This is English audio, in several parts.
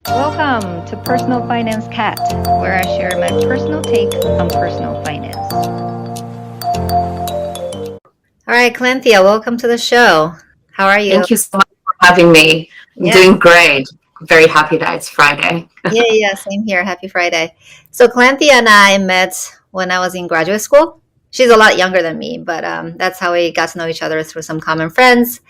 Welcome to Personal Finance Cat, where I share my personal take on personal finance. All right, Calanthia, welcome to the show. How are you? Thank you so much for having me. I'm doing great. Very happy that it's Friday. Yeah, same here. Happy Friday. So Calanthia and I met when I was in graduate school. She's a lot younger than me, but that's how we got to know each other, through some common friends.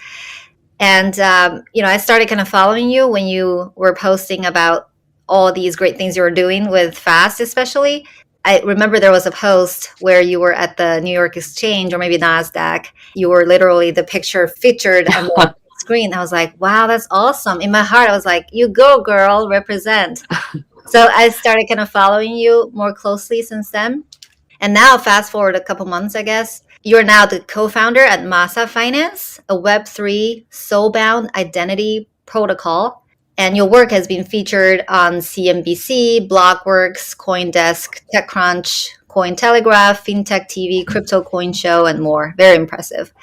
And, I started kind of following you when you were posting about all these great things you were doing with FAST, especially. I remember there was a post where you were at the New York Exchange, or maybe NASDAQ. You were literally the picture featured on the screen. I was like, wow, that's awesome. In my heart, I was like, you go, girl, represent. So I started kind of following you more closely since then. And now, fast forward a couple months, I guess, you're now the co-founder at Masa Finance, a Web3 soulbound identity protocol. And your work has been featured on CNBC, Blockworks, CoinDesk, TechCrunch, CoinTelegraph, FinTech TV, Crypto Coin Show, and more. Very impressive.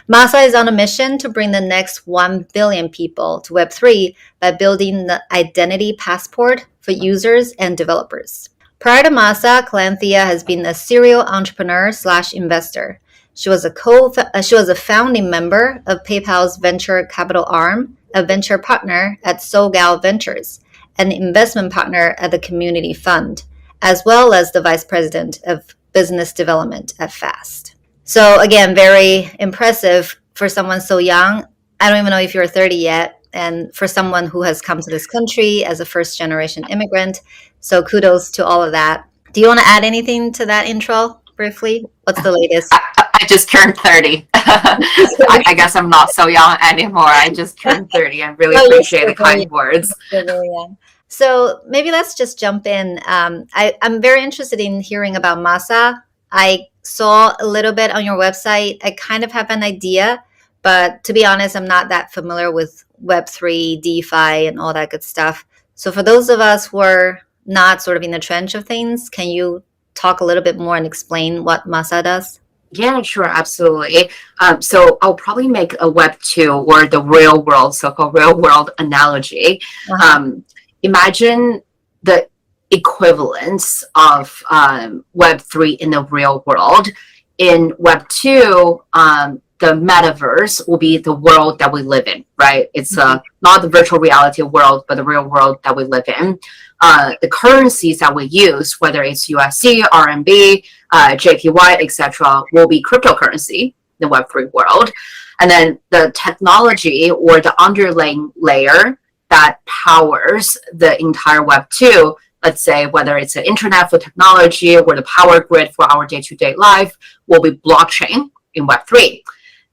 Masa is on a mission to bring the next 1 billion people to Web3 by building the identity passport for users and developers. Prior to Masa, Calanthia has been a serial entrepreneur/investor. She was a founding member of PayPal's venture capital arm, a venture partner at SoulBound Ventures, an investment partner at the Community Fund, as well as the vice president of business development at FAST. So again, very impressive for someone so young. I don't even know if you're 30 yet. And for someone who has come to this country as a first-generation immigrant. So kudos to all of that. Do you want to add anything to that intro briefly? What's the latest? I just turned 30. I guess I'm not so young anymore. I just turned 30. I really appreciate the kind words. So maybe let's just jump in. I'm very interested in hearing about Masa. I saw a little bit on your website. I kind of have an idea, but to be honest, I'm not that familiar with Web3, DeFi, and all that good stuff. So for those of us who are not sort of in the trench of things, can you talk a little bit more and explain what Masa does? Yeah, sure, absolutely. So I'll probably make a Web2 or the real world, so-called real world analogy. Imagine the equivalence of Web3 in the real world. In Web2, the metaverse will be the world that we live in, right? It's not the virtual reality world, but the real world that we live in. The currencies that we use, whether it's USD, RMB, JPY, etc., will be cryptocurrency in the Web3 world. And then the technology or the underlying layer that powers the entire Web2, let's say whether it's an internet for technology or the power grid for our day-to-day life, will be blockchain in Web3.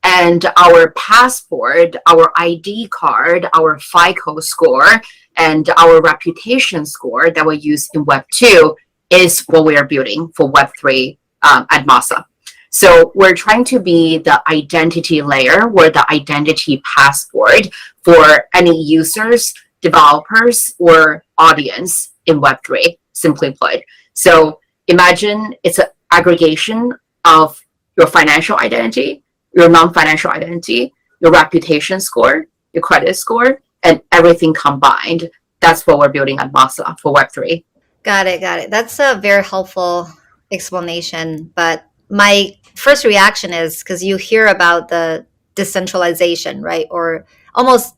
And our passport, our ID card, our FICO score, and our reputation score that we use in Web2 is what we are building for Web3 at Masa. So we're trying to be the identity layer or the identity passport for any users, developers, or audience in Web3, simply put. So imagine it's an aggregation of your financial identity, your non-financial identity, your reputation score, your credit score, and everything combined. That's what we're building at Masa for Web3. Got it. That's a very helpful explanation. But my first reaction is because you hear about the decentralization, right? Or almost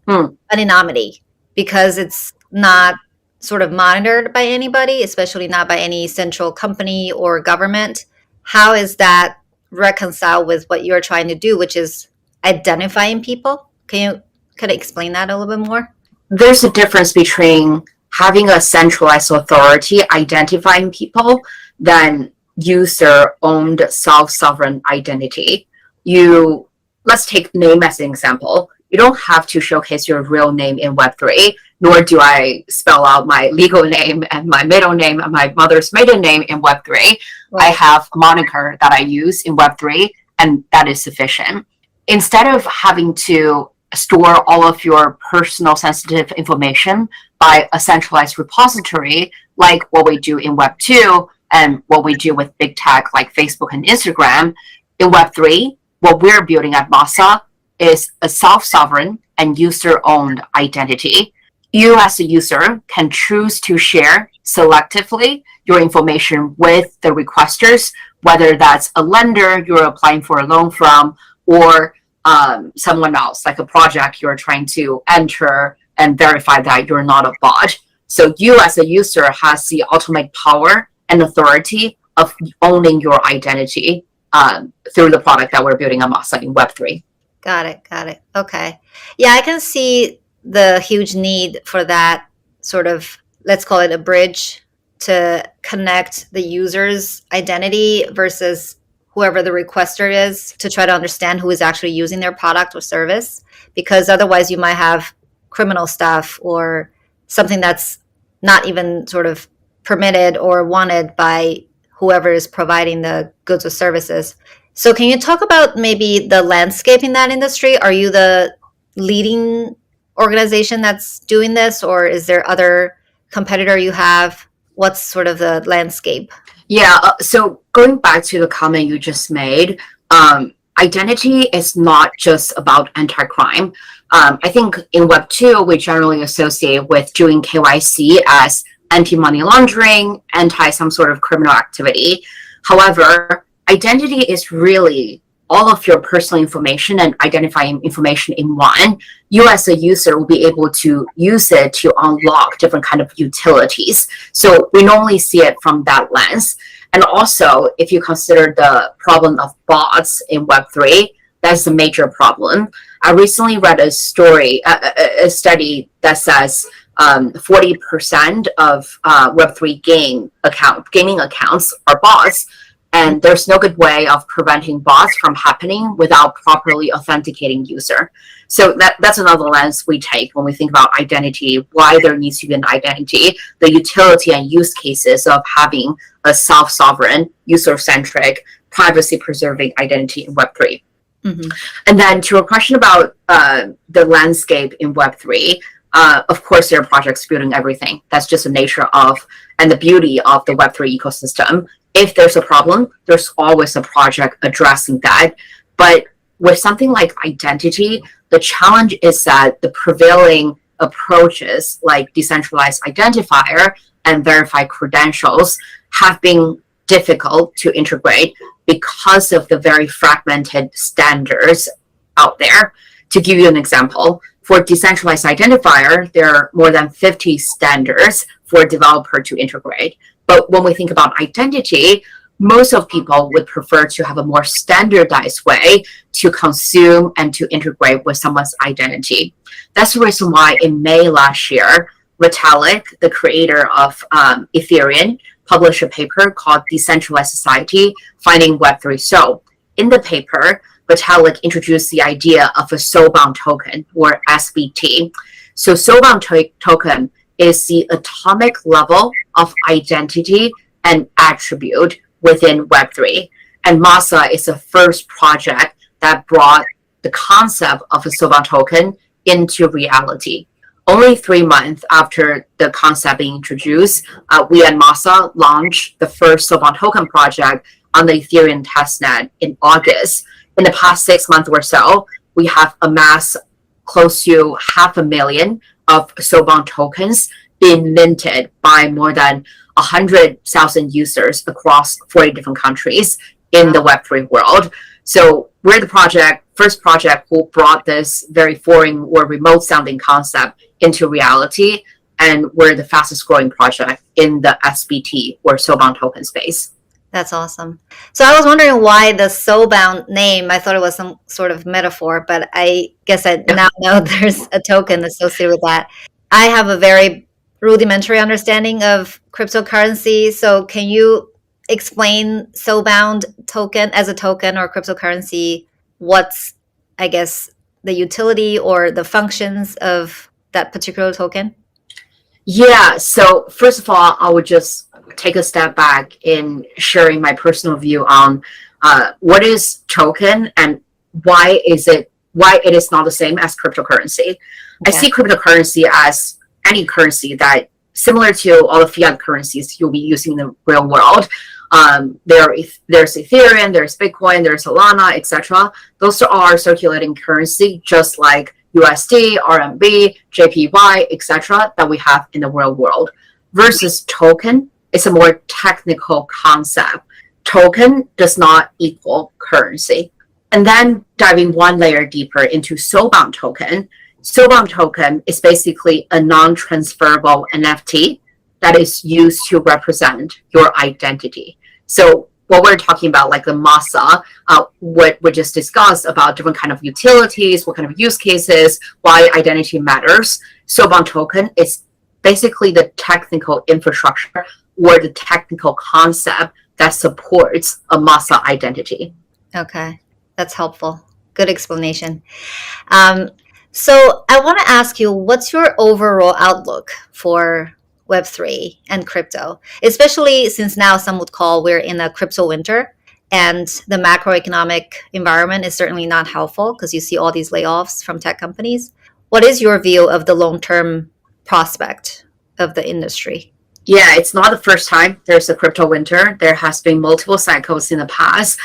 anonymity, because it's not sort of monitored by anybody, especially not by any central company or government. How is that reconcile with what you're trying to do, which is identifying people? Can you kind of explain that a little bit more? There's a difference between having a centralized authority identifying people than user-owned self-sovereign identity. Let's take name as an example. You don't have to showcase your real name in Web3, nor do I spell out my legal name and my middle name and my mother's maiden name in Web3. Right. I have a moniker that I use in Web3, and that is sufficient. Instead of having to store all of your personal sensitive information by a centralized repository, like what we do in Web2 and what we do with big tech like Facebook and Instagram, in Web3, what we're building at Masa is a self-sovereign and user-owned identity. You as a user can choose to share selectively your information with the requesters, whether that's a lender you're applying for a loan from, or someone else, like a project you're trying to enter and verify that you're not a bot. So you as a user has the ultimate power and authority of owning your identity through the product that we're building on Masa in Web3. Got it. Got it. Okay. Yeah, I can see the huge need for that sort of, let's call it a bridge to connect the user's identity versus whoever the requester is, to try to understand who is actually using their product or service. Because otherwise you might have criminal stuff or something that's not even sort of permitted or wanted by whoever is providing the goods or services. So can you talk about maybe the landscape in that industry? Are you the leading organization that's doing this, or is there other competitor you have? What's sort of the landscape? Yeah, so going back to the comment you just made, identity is not just about anti-crime. I think in Web 2, we generally associate with doing KYC as anti-money laundering, anti some sort of criminal activity. However, identity is really all of your personal information and identifying information in one. You as a user will be able to use it to unlock different kind of utilities. So we normally see it from that lens. And also, if you consider the problem of bots in Web3, that's a major problem. I recently read a study that says 40% of Web3 gaming accounts are bots. And there's no good way of preventing bots from happening without properly authenticating user. So that's another lens we take when we think about identity, why there needs to be an identity, the utility and use cases of having a self-sovereign, user-centric, privacy-preserving identity in Web3. Mm-hmm. And then to a question about the landscape in Web3, of course, there are projects building everything. That's just the nature of and the beauty of the Web3 ecosystem. If there's a problem, there's always a project addressing that. But with something like identity, the challenge is that the prevailing approaches like decentralized identifier and verified credentials have been difficult to integrate because of the very fragmented standards out there. To give you an example, for decentralized identifier, there are more than 50 standards for a developer to integrate. But when we think about identity, most of people would prefer to have a more standardized way to consume and to integrate with someone's identity. That's the reason why in May last year, Vitalik, the creator of Ethereum, published a paper called Decentralized Society, Finding Web3 Soul. In the paper, Vitalik introduced the idea of a soulbound token, or SBT. So soulbound token is the atomic level of identity and attribute within Web3. And Masa is the first project that brought the concept of a soulbound token into reality. Only 3 months after the concept being introduced, we at Masa launched the first soulbound token project on the Ethereum testnet in August. In the past 6 months or so, we have amassed close to 500,000 of soulbound tokens being minted by more than 100,000 users across 40 different countries in the Web3 world. So we're the first project who brought this very foreign or remote sounding concept into reality. And we're the fastest growing project in the SBT or soulbound token space. That's awesome. So I was wondering why the soulbound name. I thought it was some sort of metaphor, but I guess I now know there's a token associated with that. I have a very rudimentary understanding of cryptocurrency. So can you explain soulbound token as a token or cryptocurrency? What's, I guess, the utility or the functions of that particular token? Yeah, so first of all, I would just take a step back in sharing my personal view on what is token and why it is not the same as cryptocurrency. Okay. I see cryptocurrency as any currency that similar to all the fiat currencies you'll be using in the real world. There's Ethereum, there's Bitcoin, there's Solana, etc. Those are circulating currency, just like USD, RMB, JPY, etc. that we have in the real world. Versus token, it's a more technical concept. Token does not equal currency. And then diving one layer deeper into soulbound token. Soulbound token is basically a non-transferable NFT that is used to represent your identity. So what we're talking about, like the Masa, what we just discussed about different kind of utilities, what kind of use cases, why identity matters. Soulbound token is basically the technical infrastructure or the technical concept that supports a Masa identity. Okay, that's helpful. Good explanation. So I want to ask you, what's your overall outlook for Web3 and crypto, especially since now some would call we're in a crypto winter and the macroeconomic environment is certainly not helpful because you see all these layoffs from tech companies. What is your view of the long-term prospect of the industry? Yeah, it's not the first time there's a crypto winter. There has been multiple cycles in the past.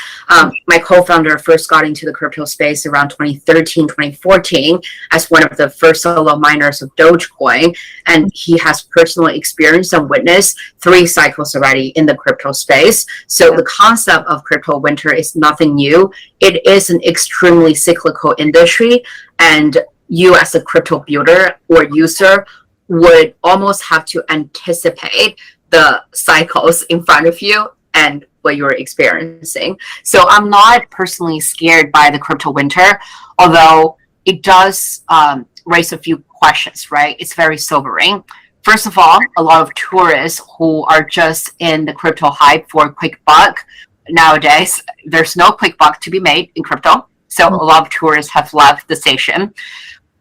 My co-founder first got into the crypto space around 2013, 2014 as one of the first solo miners of Dogecoin. And he has personally experienced and witnessed 3 cycles already in the crypto space. So the concept of crypto winter is nothing new. It is an extremely cyclical industry. And you as a crypto builder or user would almost have to anticipate the cycles in front of you and what you're experiencing. So I'm not personally scared by the crypto winter, although it does raise a few questions, right? It's very sobering. First of all, a lot of tourists who are just in the crypto hype for a quick buck. Nowadays, there's no quick buck to be made in crypto. So a lot of tourists have left the station.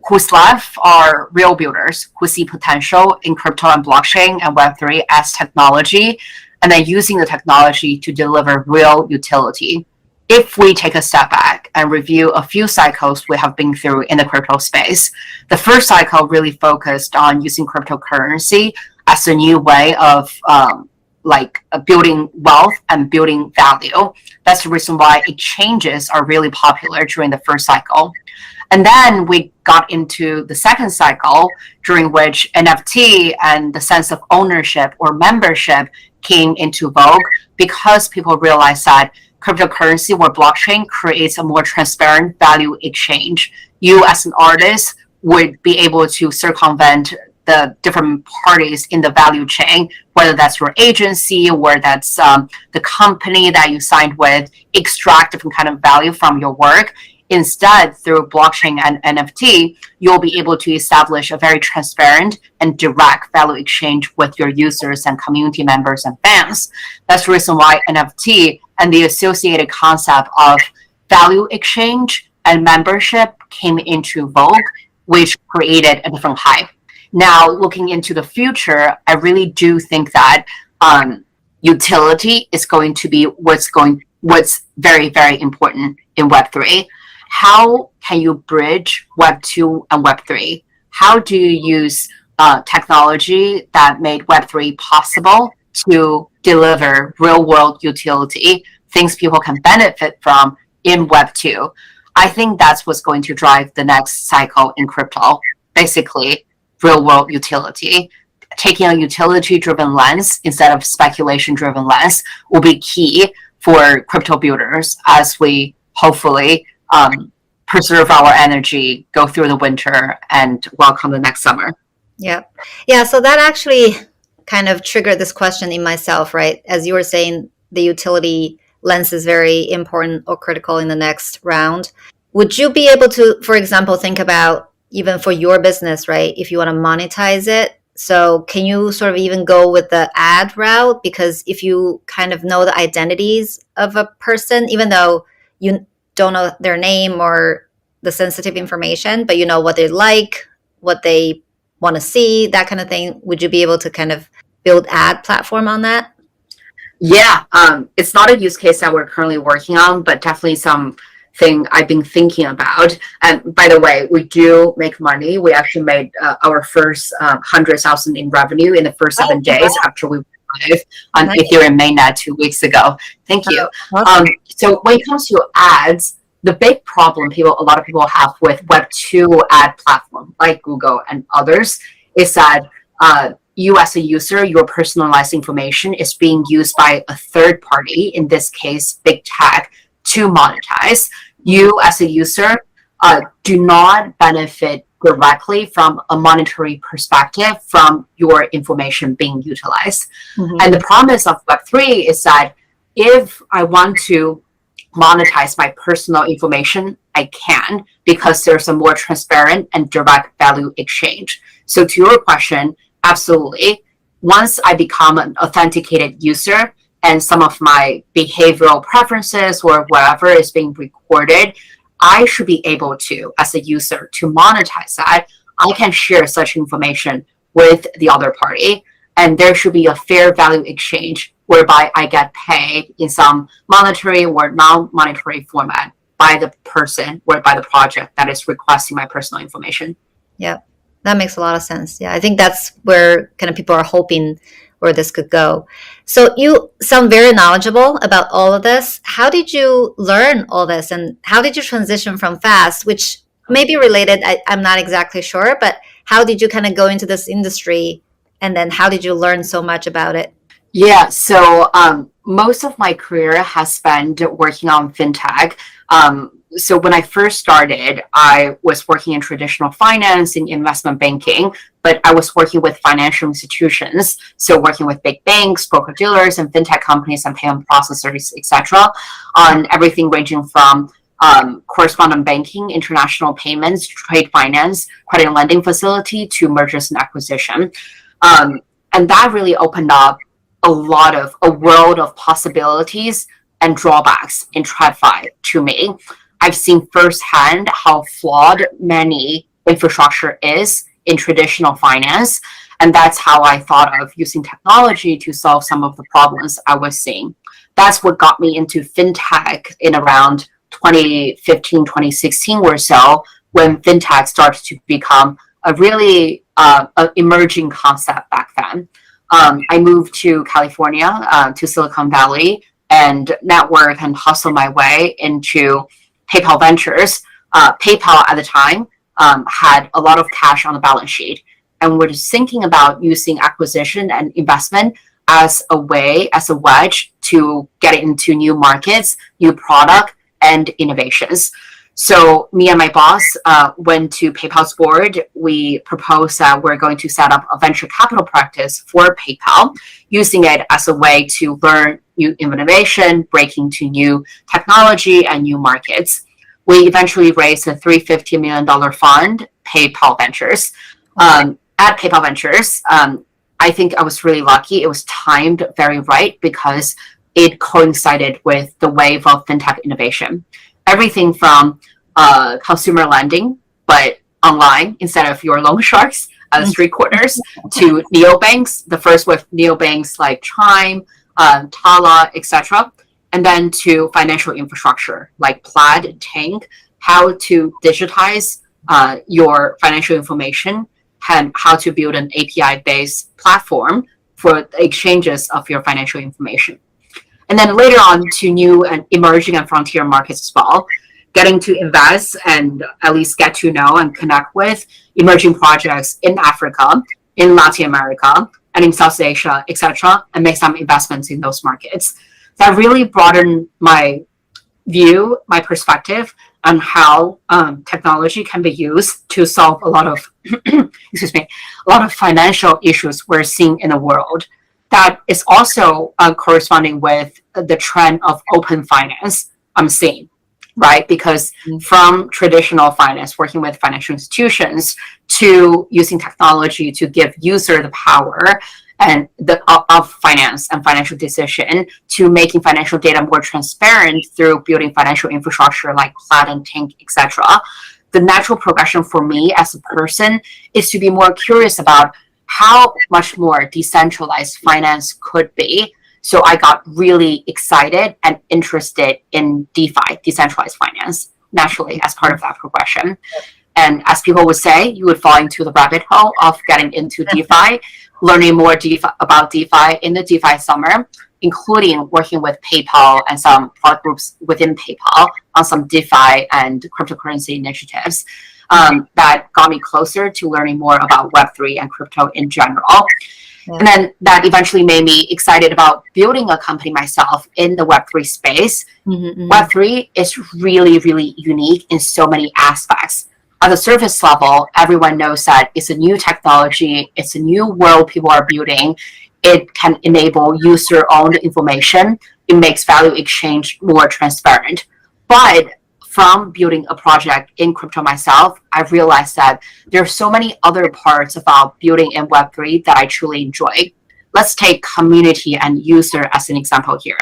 Who's left are real builders who see potential in crypto and blockchain and Web3 as technology, and then using the technology to deliver real utility. If we take a step back and review a few cycles we have been through in the crypto space, the first cycle really focused on using cryptocurrency as a new way of building wealth and building value. That's the reason why exchanges are really popular during the first cycle. And then we got into the second cycle, during which NFT and the sense of ownership or membership came into vogue because people realized that cryptocurrency or blockchain creates a more transparent value exchange. You as an artist would be able to circumvent the different parties in the value chain, whether that's your agency or that's the company that you signed with, extract different kind of value from your work. Instead, through blockchain and NFT, you'll be able to establish a very transparent and direct value exchange with your users and community members and fans. That's the reason why NFT and the associated concept of value exchange and membership came into vogue, which created a different hype. Now, looking into the future, I really do think that utility is going to be what's very, very important in Web3. How can you bridge Web 2 and Web 3? How do you use technology that made Web 3 possible to deliver real world utility, things people can benefit from in Web 2? I think that's what's going to drive the next cycle in crypto. Basically, real world utility. Taking a utility driven lens instead of speculation driven lens will be key for crypto builders as we hopefully preserve our energy, go through the winter, and welcome the next summer. Yeah. So that actually kind of triggered this question in myself, right? As you were saying, the utility lens is very important or critical in the next round. Would you be able to, for example, think about even for your business, right? If you want to monetize it. So can you sort of even go with the ad route? Because if you kind of know the identities of a person, even though you don't know their name or the sensitive information, but you know what they like, what they want to see, that kind of thing. Would you be able to kind of build ad platform on that? Yeah, it's not a use case that we're currently working on, but definitely something I've been thinking about. And by the way, we do make money. We actually made our first 100,000 in revenue in the first 7 days after we went live on Ethereum mainnet 2 weeks ago. Thank you. Awesome. So when it comes to ads, the big problem a lot of people have with Web2 ad platform like Google and others is that you as a user, your personalized information is being used by a third party, in this case, big tech, to monetize. You as a user do not benefit directly from a monetary perspective from your information being utilized. And the promise of Web3 is that if I want to monetize my personal information, I can, because there's a more transparent and direct value exchange. So to your question, absolutely. Once I become an authenticated user and some of my behavioral preferences or whatever is being recorded, I should be able to, as a user, to monetize that. I can share such information with the other party, and there should be a fair value exchange whereby I get paid in some monetary or non-monetary format by the person or by the project that is requesting my personal information. Yeah, that makes a lot of sense. Yeah, I think that's where kind of people are hoping where this could go. So you sound very knowledgeable about all of this. How did you learn all this, and how did you transition from fast, which may be related, I'm not exactly sure, but how did you kind of go into this industry, and then how did you learn so much about it? Yeah, so most of my career has spent working on fintech. So when I first started, I was working in traditional finance and investment banking, but I was working with financial institutions. So working with big banks, broker dealers, and fintech companies and payment processors, etc., on everything ranging from correspondent banking, international payments, trade finance, credit and lending facility, to mergers and acquisition. And that really opened up a world of possibilities and drawbacks in TradFi to me. I've seen firsthand how flawed many infrastructure is in traditional finance. And that's how I thought of using technology to solve some of the problems I was seeing. That's what got me into fintech in around 2015, 2016 or so, when fintech started to become a really emerging concept back then. I moved to California, to Silicon Valley, and network and hustle my way into PayPal Ventures. PayPal at the time had a lot of cash on the balance sheet, and was thinking about using acquisition and investment as a wedge to get into new markets, new product, and innovations. So me and my boss went to PayPal's board. We proposed that we're going to set up a venture capital practice for PayPal, using it as a way to learn new innovation, break into new technology and new markets. We eventually raised a $350 million fund, PayPal Ventures. At PayPal Ventures, I think I was really lucky. It was timed very right because it coincided with the wave of fintech innovation. Everything from consumer lending, but online instead of your loan sharks at the street corners, to neobanks, the first with neobanks like Chime, Tala, etc., and then to financial infrastructure like Plaid, Tank, how to digitize your financial information, and how to build an API-based platform for the exchanges of your financial information. And then later on to new and emerging and frontier markets as well, getting to invest and at least get to know and connect with emerging projects in Africa, in Latin America, and in South Asia, etc., and make some investments in those markets. That really broadened my view, my perspective on how technology can be used to solve a lot of, a lot of financial issues we're seeing in the world. That is also corresponding with the trend of open finance I'm seeing, right? Because from traditional finance, working with financial institutions, to using technology to give user the power and of finance and financial decision, to making financial data more transparent through building financial infrastructure like Plaid and Tank, etc. The natural progression for me as a person is to be more curious about how much more decentralized finance could be. So I got really excited and interested in DeFi, decentralized finance, naturally as part of that progression. And as people would say, you would fall into the rabbit hole of getting into DeFi, learning more about DeFi in the DeFi summer. including working with PayPal and some product groups within PayPal on some DeFi and cryptocurrency initiatives that got me closer to learning more about Web3 and crypto in general. Yeah. And then that eventually made me excited about building a company myself in the Web3 space. Web3 is really, really unique in so many aspects. At the surface level, everyone knows that it's a new technology, it's a new world people are building. It can enable user-owned information. It makes value exchange more transparent. But from building a project in crypto myself, I've realized that there are so many other parts about building in Web3 that I truly enjoy. Let's take community and user as an example here.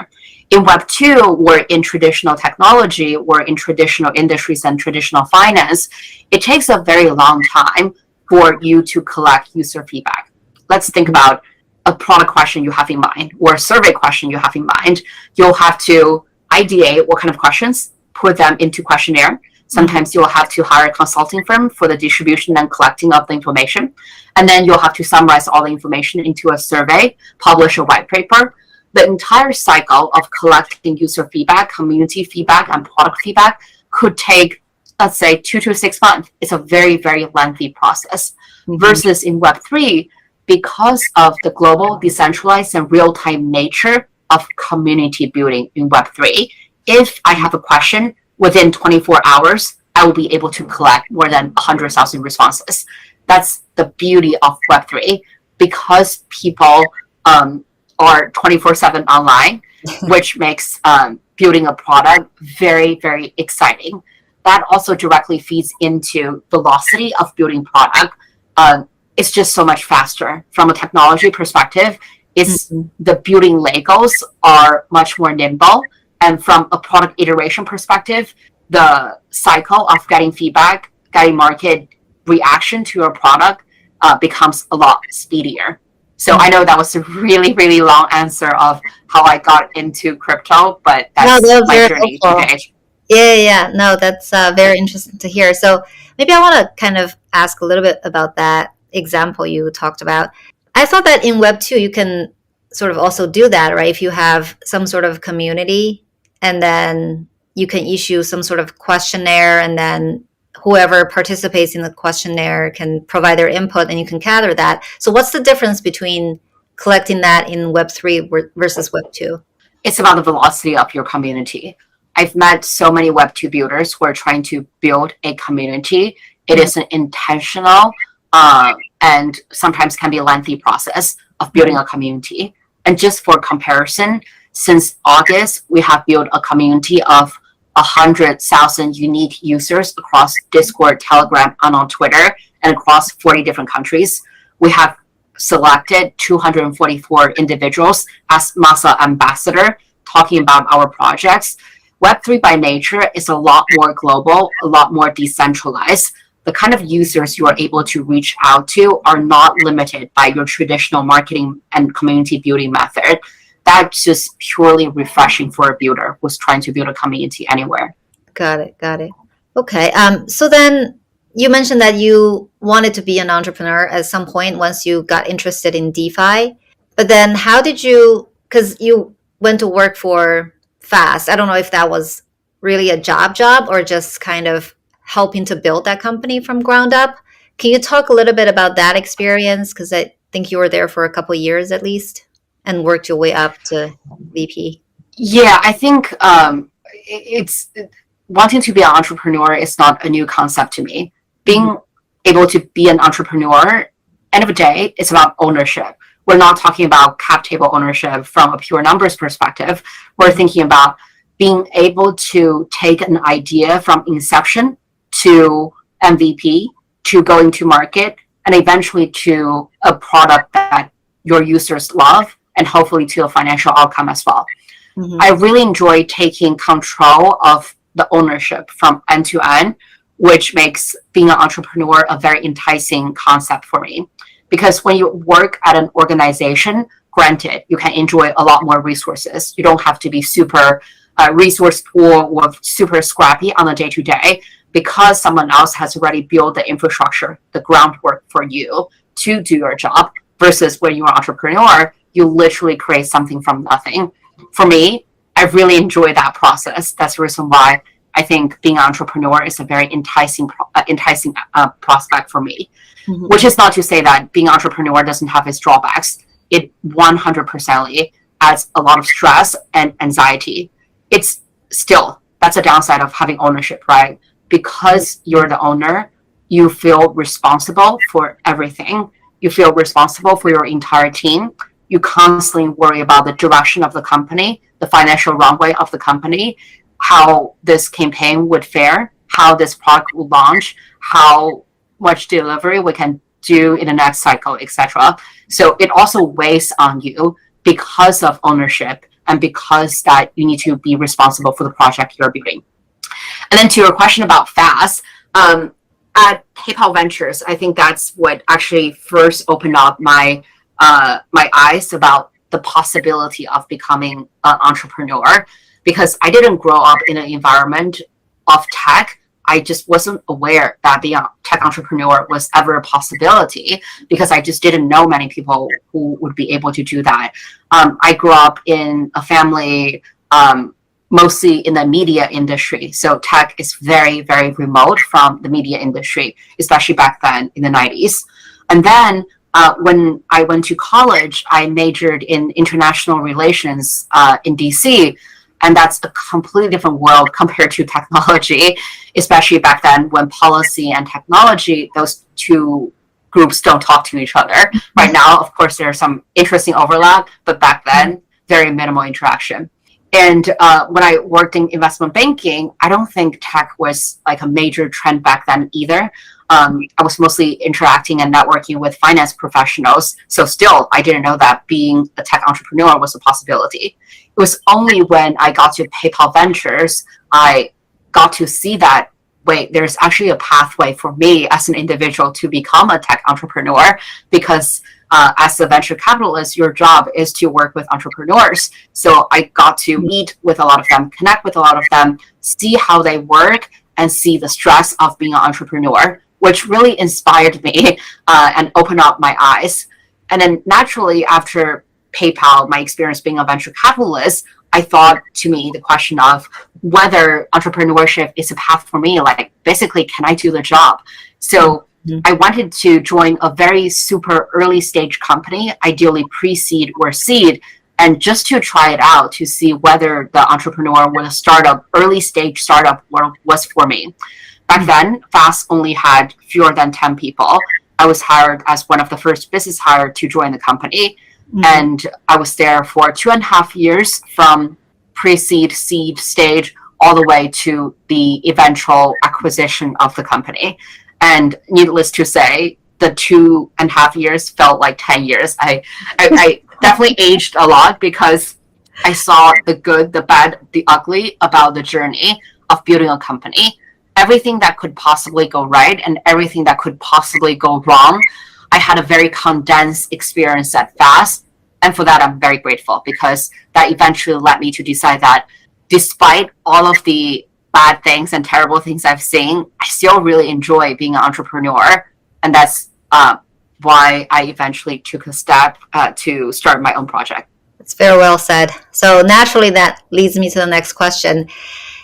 In Web2, we're in traditional technology, we're in traditional industries and traditional finance. It takes a very long time for you to collect user feedback. Let's think about a product question you have in mind or a survey question you have in mind. You'll have to ideate what kind of questions, put them into questionnaire. Sometimes you'll have to hire a consulting firm for the distribution and collecting of the information. And then you'll have to summarize all the information into a survey, publish a white paper. The entire cycle of collecting user feedback, community feedback, and product feedback could take, let's say, 2 to 6 months. It's a very, very lengthy process. Versus in Web3, because of the global, decentralized, and real-time nature of community building in Web3, if I have a question, within 24 hours, I will be able to collect more than 100,000 responses. That's the beauty of Web3, because people are 24/7 online, which makes building a product very, very exciting. That also directly feeds into velocity of building product. It's just so much faster. From a technology perspective, the building Legos are much more nimble. And from a product iteration perspective, the cycle of getting feedback, getting market reaction to your product becomes a lot speedier. So I know that was a really, really long answer of how I got into crypto, but that's my journey today. Yeah. No, that's very interesting to hear. So maybe I want to kind of ask a little bit about that example you talked about. I thought that in Web2, you can sort of also do that, right? If you have some sort of community, and then you can issue some sort of questionnaire, and then whoever participates in the questionnaire can provide their input, and you can gather that. So what's the difference between collecting that in Web3 versus Web2? It's about the velocity of your community. I've met so many Web2 builders who are trying to build a community. It is an intentional and sometimes can be a lengthy process of building a community. And just for comparison, since August, we have built a community of 100,000 unique users across Discord, Telegram, and on Twitter, and across 40 different countries. We have selected 244 individuals as Masa ambassador, talking about our projects. Web3 by nature is a lot more global, a lot more decentralized. The kind of users you are able to reach out to are not limited by your traditional marketing and community building method. That's just purely refreshing for a builder who's trying to build a community anywhere. Got it. Okay. So then you mentioned that you wanted to be an entrepreneur at some point once you got interested in DeFi. But then how did you, because you went to work for Fast. I don't know if that was really a job or just kind of helping to build that company from ground up. Can you talk a little bit about that experience? Because I think you were there for a couple of years at least and worked your way up to VP. Yeah, I think it's wanting to be an entrepreneur is not a new concept to me. Being able to be an entrepreneur, end of the day, it's about ownership. We're not talking about cap table ownership from a pure numbers perspective. We're thinking about being able to take an idea from inception to MVP, to going to market, and eventually to a product that your users love, and hopefully to a financial outcome as well. I really enjoy taking control of the ownership from end to end, which makes being an entrepreneur a very enticing concept for me. Because when you work at an organization, granted, you can enjoy a lot more resources. You don't have to be super resource poor or super scrappy on a day-to-day, because someone else has already built the infrastructure, the groundwork for you to do your job. Versus when you're an entrepreneur, you literally create something from nothing. For me, I really enjoy that process. That's the reason why I think being an entrepreneur is a very enticing prospect for me. Mm-hmm. Which is not to say that being an entrepreneur doesn't have its drawbacks. It 100% adds a lot of stress and anxiety. It's still, that's a downside of having ownership, right? Because you're the owner, you feel responsible for everything. You feel responsible for your entire team. You constantly worry about the direction of the company, the financial runway of the company, how this campaign would fare, how this product will launch, how much delivery we can do in the next cycle, etc. So it also weighs on you because of ownership and because that you need to be responsible for the project you're building. And then to your question about FAST, at PayPal Ventures, I think that's what actually first opened up my eyes about the possibility of becoming an entrepreneur, because I didn't grow up in an environment of tech. I just wasn't aware that being a tech entrepreneur was ever a possibility, because I just didn't know many people who would be able to do that. I grew up in a family mostly in the media industry. So tech is very, very remote from the media industry, especially back then in the 90s. And then when I went to college, I majored in international relations in DC. And that's a completely different world compared to technology, especially back then when policy and technology, those two groups don't talk to each other. Right now, of course, there's some interesting overlap, but back then, very minimal interaction. And when I worked in investment banking, I don't think tech was like a major trend back then either. I was mostly interacting and networking with finance professionals. So still, I didn't know that being a tech entrepreneur was a possibility. It was only when I got to PayPal Ventures, I got to see that, wait, there's actually a pathway for me as an individual to become a tech entrepreneur, because as a venture capitalist, your job is to work with entrepreneurs. So I got to meet with a lot of them, connect with a lot of them, see how they work, and see the stress of being an entrepreneur, which really inspired me and opened up my eyes. And then naturally, after PayPal, my experience being a venture capitalist, I thought to me the question of whether entrepreneurship is a path for me, like basically, can I do the job? So I wanted to join a very super early stage company, ideally pre-seed or seed, and just to try it out to see whether the entrepreneur with a startup, early stage startup was for me. Back then, FAST only had fewer than 10 people. I was hired as one of the first business hires to join the company. And I was there for 2.5 years, from pre-seed, seed stage, all the way to the eventual acquisition of the company. And needless to say, the 2.5 years felt like 10 years. I definitely aged a lot, because I saw the good, the bad, the ugly about the journey of building a company. Everything that could possibly go right and everything that could possibly go wrong. I had a very condensed experience at FAST. And for that, I'm very grateful, because that eventually led me to decide that despite all of the bad things and terrible things I've seen, I still really enjoy being an entrepreneur. And that's why I eventually took a step to start my own project. That's very well said. So naturally, that leads me to the next question.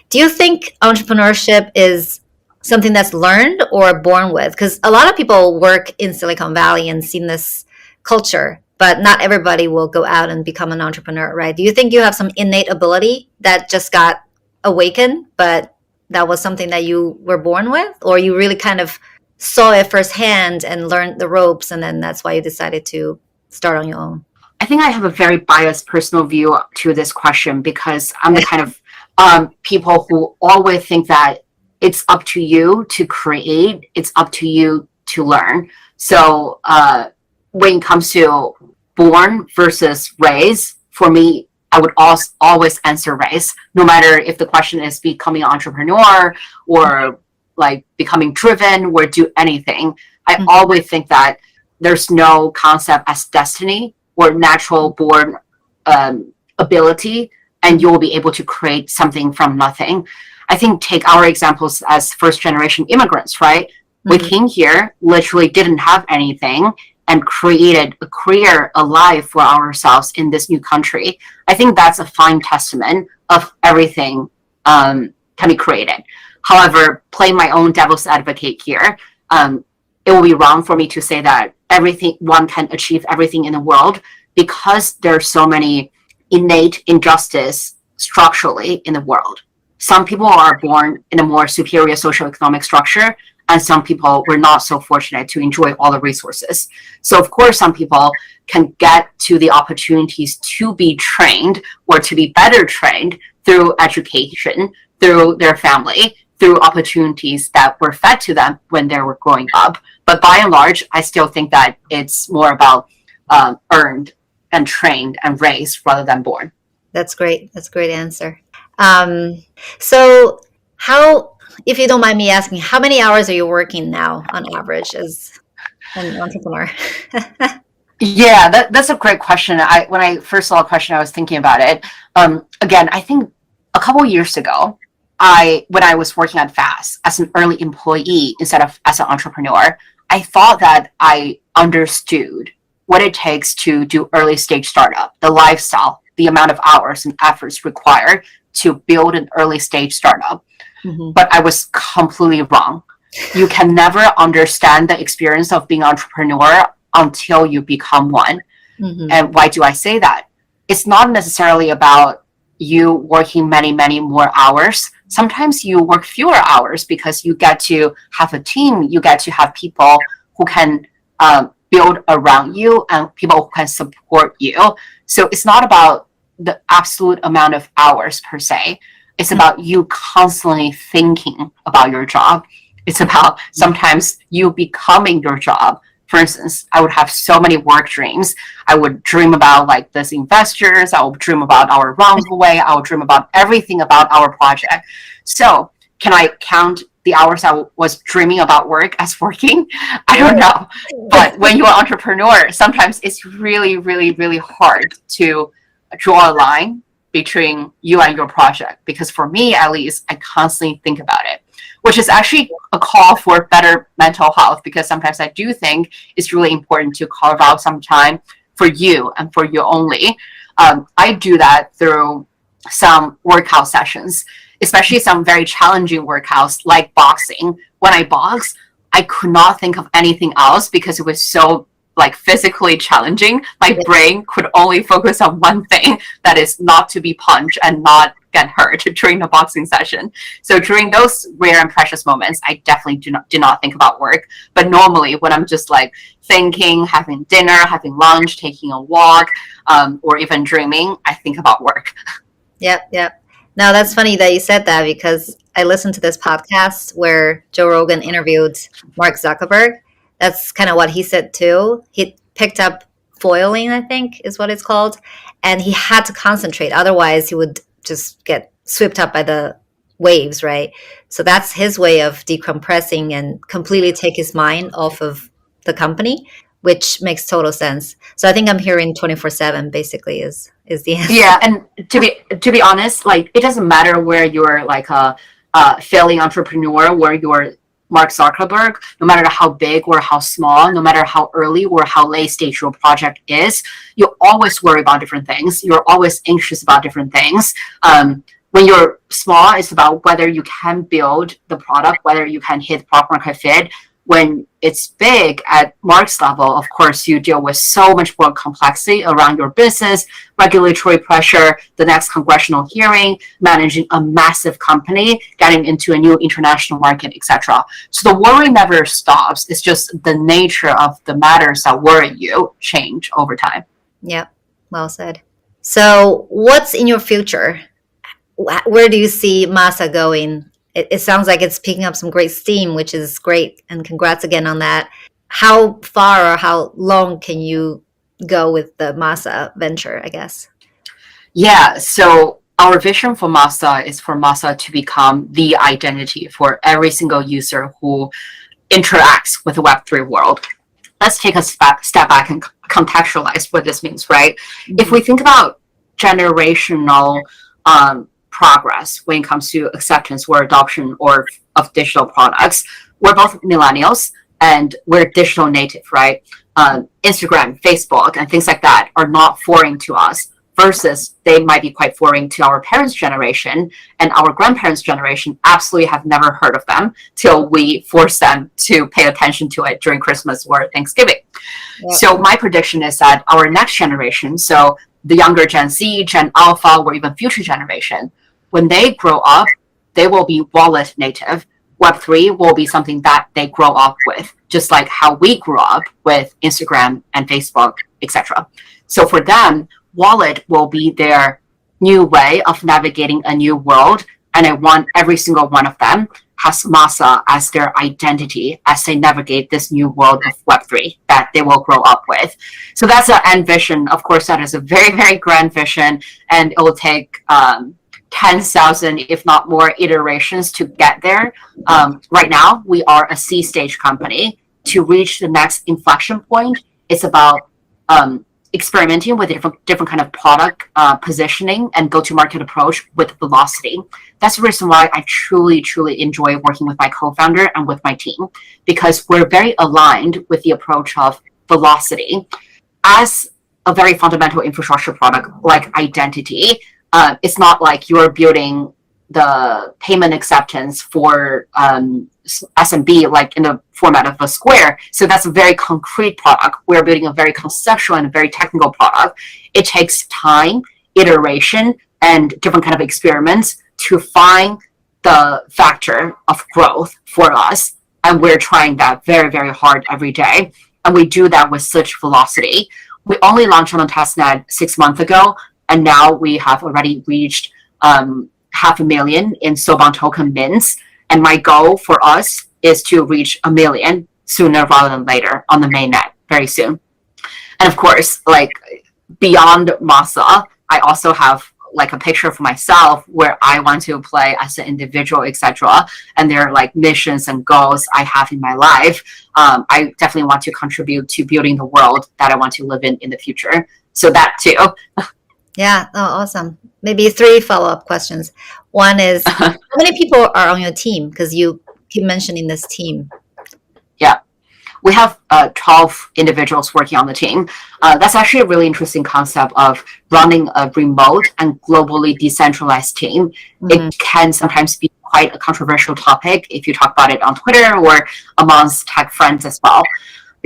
Do you think entrepreneurship is something that's learned or born with? Because a lot of people work in Silicon Valley and seen this culture, but not everybody will go out and become an entrepreneur, right? Do you think you have some innate ability that just got awakened, but that was something that you were born with, or you really kind of saw it firsthand and learned the ropes, and then that's why you decided to start on your own? I think I have a very biased personal view to this question, because I'm the kind of people who always think that it's up to you to create, it's up to you to learn. So when it comes to born versus raised, for me, I would always answer race, no matter if the question is becoming an entrepreneur or like becoming driven or do anything. I always think that there's no concept as destiny or natural born ability, and you'll be able to create something from nothing. I think take our examples as first generation immigrants, right? We came here, literally didn't have anything, and created a career, a life for ourselves in this new country. I think that's a fine testament of everything can be created. However, playing my own devil's advocate here, it will be wrong for me to say that one can achieve everything in the world, because there are so many innate injustice structurally in the world. Some people are born in a more superior socioeconomic structure, and some people were not so fortunate to enjoy all the resources. So of course, some people can get to the opportunities to be trained or to be better trained through education, through their family, through opportunities that were fed to them when they were growing up. But by and large, I still think that it's more about earned and trained and raised rather than born. That's great. That's a great answer. So how, if you don't mind me asking, how many hours are you working now on average as an entrepreneur? Yeah, that's a great question. When I first saw the question, I was thinking about it. Again, I think a couple of years ago, when I was working at Fast as an early employee instead of as an entrepreneur, I thought that I understood what it takes to do early stage startup, the lifestyle, the amount of hours and efforts required to build an early stage startup. Mm-hmm. But I was completely wrong. You can never understand the experience of being an entrepreneur until you become one. Mm-hmm. And why do I say that? It's not necessarily about you working many, many more hours. Sometimes you work fewer hours because you get to have a team. You get to have people who can build around you and people who can support you. So it's not about the absolute amount of hours per se. It's about you constantly thinking about your job. It's about sometimes you becoming your job. For instance, I would have so many work dreams. I would dream about like these investors. I would dream about our runway. I would dream about everything about our project. So can I count the hours I was dreaming about work as working? I don't know. But when you're an entrepreneur, sometimes it's really, really, really hard to draw a line between you and your project. Because for me, at least, I constantly think about it, which is actually a call for better mental health, because sometimes I do think it's really important to carve out some time for you and for you only. I do that through some workout sessions, especially some very challenging workouts like boxing. When I box, I could not think of anything else because it was so like physically challenging. My brain could only focus on one thing, that is not to be punched and not get hurt during the boxing session. So during those rare and precious moments, I definitely do not think about work. But normally when I'm just like thinking, having dinner, having lunch, taking a walk, or even dreaming, I think about work. Yep. Now that's funny that you said that, because I listened to this podcast where Joe Rogan interviewed Mark Zuckerberg. That's kind of what he said too. He picked up foiling, I think is what it's called. And he had to concentrate. Otherwise he would just get swept up by the waves, right? So that's his way of decompressing and completely take his mind off of the company, which makes total sense. So I think I'm hearing 24/7 basically is the answer. Yeah, and to be honest, like it doesn't matter where you're like a failing entrepreneur, where you're Mark Zuckerberg, no matter how big or how small, no matter how early or how late stage your project is, you always worry about different things. You're always anxious about different things. When you're small, it's about whether you can build the product, whether you can hit product market fit. When it's big at Mark's level, of course, you deal with so much more complexity around your business, regulatory pressure, the next congressional hearing, managing a massive company, getting into a new international market, etc. So the worry never stops. It's just the nature of the matters that worry you change over time. Yep, well said. So what's in your future? Where do you see Masa going? It sounds like it's picking up some great steam, which is great. And congrats again on that. How far or how long can you go with the Masa venture, I guess? Yeah, so our vision for Masa is for Masa to become the identity for every single user who interacts with the Web3 world. Let's take a step back and contextualize what this means, right? Mm-hmm. If we think about generational progress when it comes to acceptance or adoption or of digital products, we're both millennials. and we're digital native, right? Instagram, Facebook, and things like that are not foreign to us, versus they might be quite foreign to our parents' generation, and our grandparents' generation absolutely have never heard of them till we force them to pay attention to it during Christmas or Thanksgiving. Yep. So my prediction is that our next generation, so the younger Gen Z, Gen Alpha, or even future generation, when they grow up, they will be wallet native. Web3 will be something that they grow up with, just like how we grew up with Instagram and Facebook, etc. So for them, wallet will be their new way of navigating a new world. And I want every single one of them has Masa as their identity as they navigate this new world of Web3 that they will grow up with. So that's an end vision. Of course, that is a very, very grand vision, and it will take 10,000, if not more, iterations to get there. Right now, we are a C stage company. To reach the next inflection point, it's about experimenting with different kind of product positioning and go-to-market approach with velocity. That's the reason why I truly, truly enjoy working with my co-founder and with my team, because we're very aligned with the approach of velocity. As a very fundamental infrastructure product like identity, it's not like you're building the payment acceptance for SMB like in the format of a Square. So that's a very concrete product. We're building a very conceptual and a very technical product. It takes time, iteration, and different kind of experiments to find the factor of growth for us. And we're trying that very, very hard every day. And we do that with such velocity. We only launched on the testnet 6 months ago, and now we have already reached 500,000 in soulbound token mints. And my goal for us is to reach 1 million sooner rather than later on the mainnet very soon. And of course, like beyond Masa, I also have like a picture of myself where I want to play as an individual, etc. And there are like missions and goals I have in my life. I definitely want to contribute to building the world that I want to live in the future. So that too. Yeah. Oh, awesome. Maybe 3 follow-up questions. One is, how many people are on your team? Because you keep mentioning this team. Yeah. We have 12 individuals working on the team. That's actually a really interesting concept of running a remote and globally decentralized team. Mm-hmm. It can sometimes be quite a controversial topic if you talk about it on Twitter or amongst tech friends as well.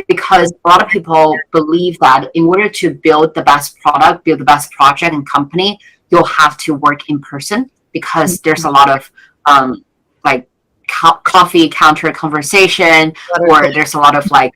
Because a lot of people believe that in order to build the best product, build the best project and company, you'll have to work in person, because mm-hmm. there's a lot of like coffee counter conversation, or there's a lot of like,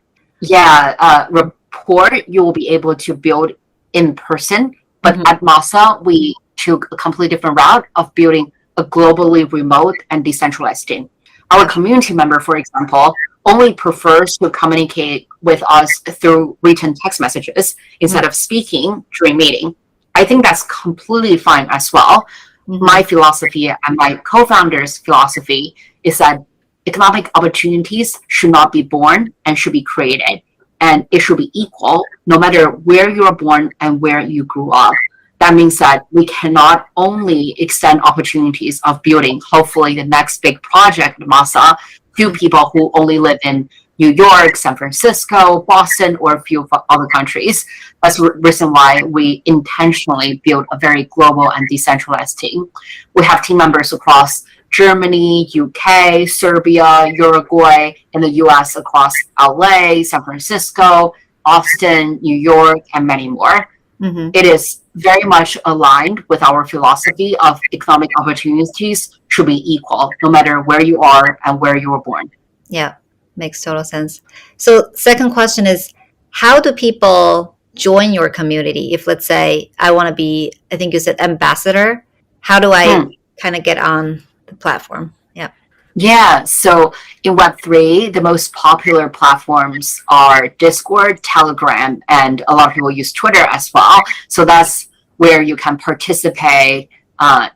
rapport you will be able to build in person. But mm-hmm. at Masa, we took a completely different route of building a globally remote and decentralized team. Our community member, for example, only prefers to communicate with us through written text messages instead of speaking during meeting. I think that's completely fine as well. Mm-hmm. My philosophy and my co-founder's philosophy is that economic opportunities should not be born and should be created. And it should be equal no matter where you are born and where you grew up. That means that we cannot only extend opportunities of building, hopefully, the next big project at Masa to people who only live in New York, San Francisco, Boston, or a few other countries. That's the reason why we intentionally build a very global and decentralized team. We have team members across Germany, UK, Serbia, Uruguay, in the US across LA, San Francisco, Austin, New York, and many more. Mm-hmm. It is very much aligned with our philosophy of economic opportunities should be equal, no matter where you are and where you were born. Yeah, makes total sense. So second question is, how do people join your community? If, let's say, I want to be, I think you said ambassador, how do I kind of get on the platform? Yeah. Yeah, so in Web3, the most popular platforms are Discord, Telegram, and a lot of people use Twitter as well. So that's where you can participate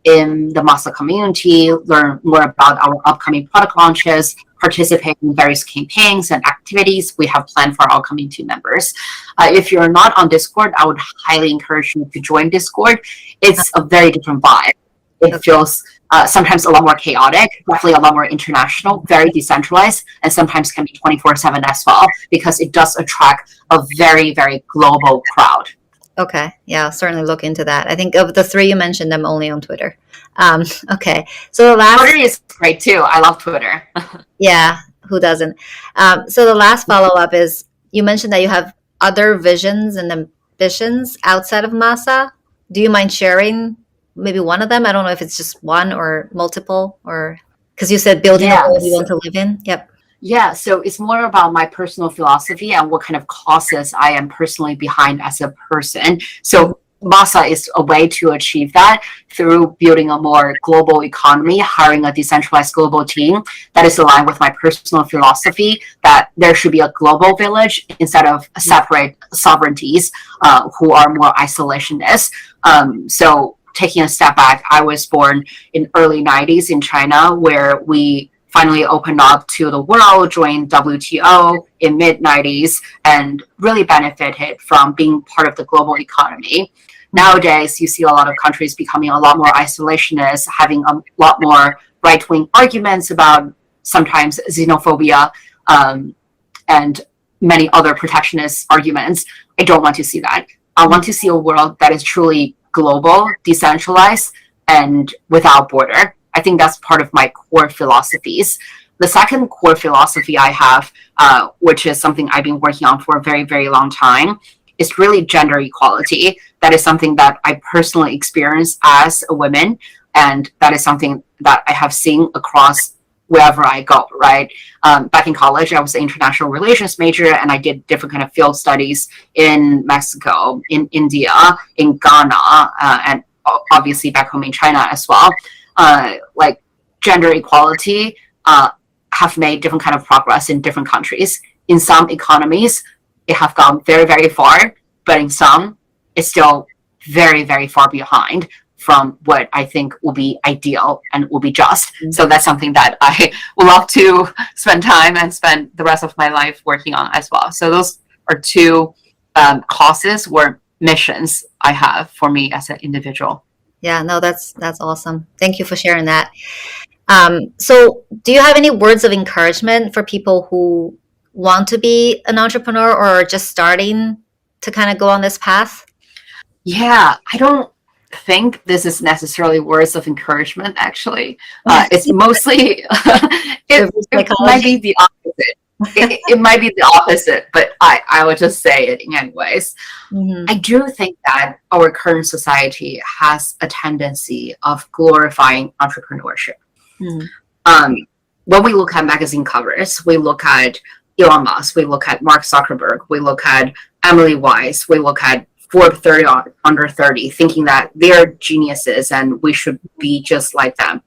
in the Masa community, learn more about our upcoming product launches, participate in various campaigns and activities we have planned for our community members. If you're not on Discord, I would highly encourage you to join Discord. It's a very different vibe. It feels sometimes a lot more chaotic, definitely a lot more international, very decentralized, and sometimes can be 24/7 as well, because it does attract a very, very global crowd. Okay. Yeah, I'll certainly look into that. I think of the three you mentioned, I'm only on Twitter. Okay. So the last, Twitter is great too. I love Twitter. yeah, who doesn't? So the last follow up is you mentioned that you have other visions and ambitions outside of Masa. Do you mind sharing maybe one of them? I don't know if it's just one or multiple, or because you said building a world you Yes. want to live in. Yep. Yeah, so it's more about my personal philosophy and what kind of causes I am personally behind as a person. So Masa is a way to achieve that through building a more global economy, hiring a decentralized global team that is aligned with my personal philosophy, that there should be a global village instead of separate sovereignties who are more isolationist. So taking a step back, I was born in early 90s in China, where we finally opened up to the world, joined WTO in mid 90s, and really benefited from being part of the global economy. Nowadays, you see a lot of countries becoming a lot more isolationist, having a lot more right-wing arguments about sometimes xenophobia and many other protectionist arguments. I don't want to see that. I want to see a world that is truly global, decentralized, and without border. I think that's part of my core philosophies. The second core philosophy I have, which is something I've been working on for a very, very long time, is really gender equality. That is something that I personally experience as a woman, and that is something that I have seen across wherever I go, right? Back in college, I was an international relations major, and I did different kind of field studies in Mexico, in India, in Ghana, and obviously back home in China as well. Like gender equality have made different kind of progress in different countries. In some economies, it have gone very, very far, but in some, it's still very, very far behind from what I think will be ideal and will be just. So that's something that I would love to spend time and spend the rest of my life working on as well. So those are two causes or missions I have for me as an individual. Yeah, no, that's awesome. Thank you for sharing that. So do you have any words of encouragement for people who want to be an entrepreneur or are just starting to kind of go on this path? Yeah, I don't think this is necessarily words of encouragement, actually. It's mostly, it might be the opposite. It might be the opposite, but I would just say it anyways. I do think that our current society has a tendency of glorifying entrepreneurship. When we look at magazine covers, we look at Elon Musk, we look at Mark Zuckerberg, we look at Emily Weiss, we look at Forbes 30 under 30, thinking that they're geniuses and we should be just like them.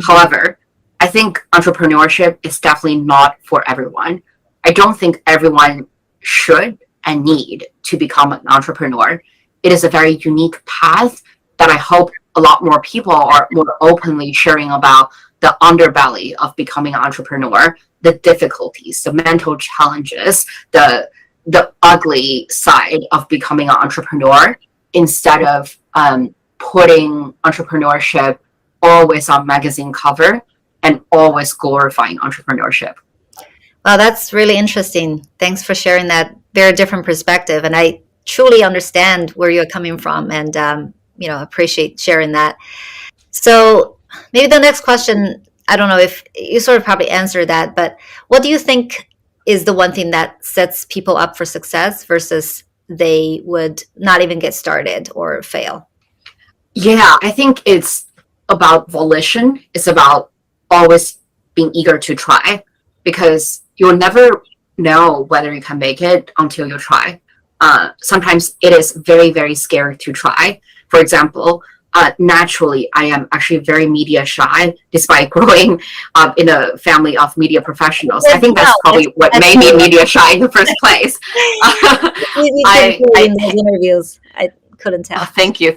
However, I think entrepreneurship is definitely not for everyone. I don't think everyone should and need to become an entrepreneur. It is a very unique path that I hope a lot more people are more openly sharing about the underbelly of becoming an entrepreneur, the difficulties, the mental challenges, the ugly side of becoming an entrepreneur, instead of putting entrepreneurship always on magazine cover and always glorifying entrepreneurship. Wow, that's really interesting. Thanks for sharing that very different perspective. And I truly understand where you're coming from and, appreciate sharing that. So maybe the next question, I don't know if you sort of probably answered that, but what do you think is the one thing that sets people up for success versus they would not even get started or fail? Yeah, I think it's about volition. It's about always being eager to try, because you'll never know whether you can make it until you try. Sometimes it is very, very scary to try. For example, naturally, I am actually very media shy, despite growing up in a family of media professionals. I think that's probably what made me media shy in the first place. In those interviews, I couldn't tell. Thank you.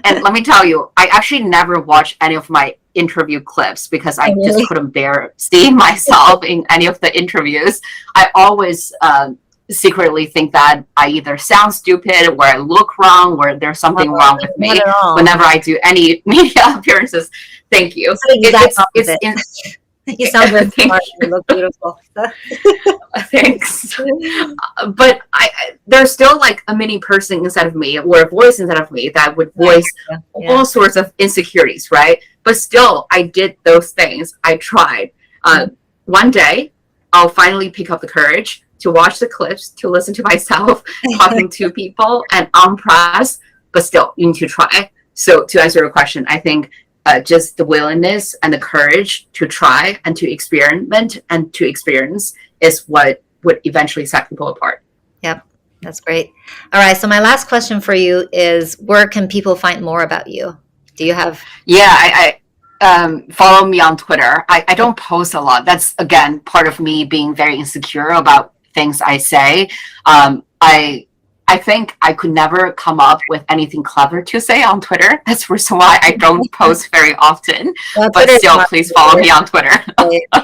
And let me tell you, I actually never watched any of my interview clips because I just couldn't bear seeing myself in any of the interviews. I always secretly think that I either sound stupid or I look wrong or there's something wrong with me Not at all. whenever I do any media appearances. Thank you. It's you sound very Thank smart. You look beautiful. Thanks. But there's still like a mini person inside of me or a voice inside of me that would voice all sorts of insecurities, right? But still, I did those things. I tried. One day, I'll finally pick up the courage to watch the clips, to listen to myself talking to people, and I'm impressed. But still, you need to try. So to answer your question, I think just the willingness and the courage to try and to experiment and to experience is what would eventually set people apart. Yep, that's great. All right, so my last question for you is, where can people find more about you? Do you have? Yeah, I follow me on Twitter. I don't post a lot. That's, again, part of me being very insecure about things I say. I think I could never come up with anything clever to say on Twitter. That's the reason why I don't post very often. But still, please follow me on Twitter.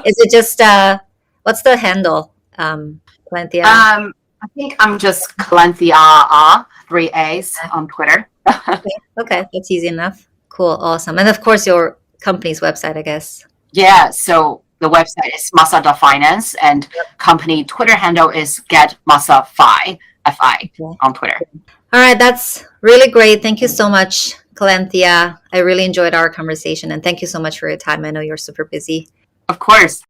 Is it just, what's the handle? Calanthia? I think I'm just Calanthia, 3 A's on Twitter. Okay, that's easy enough. Cool, awesome. And of course, your company's website, I guess. Yeah, so the website is Masa Finance, and company Twitter handle is GetMasaFi. FI on Twitter. All right, that's really great. Thank you so much, Calanthia. I really enjoyed our conversation, and thank you so much for your time. I know you're super busy. Of course.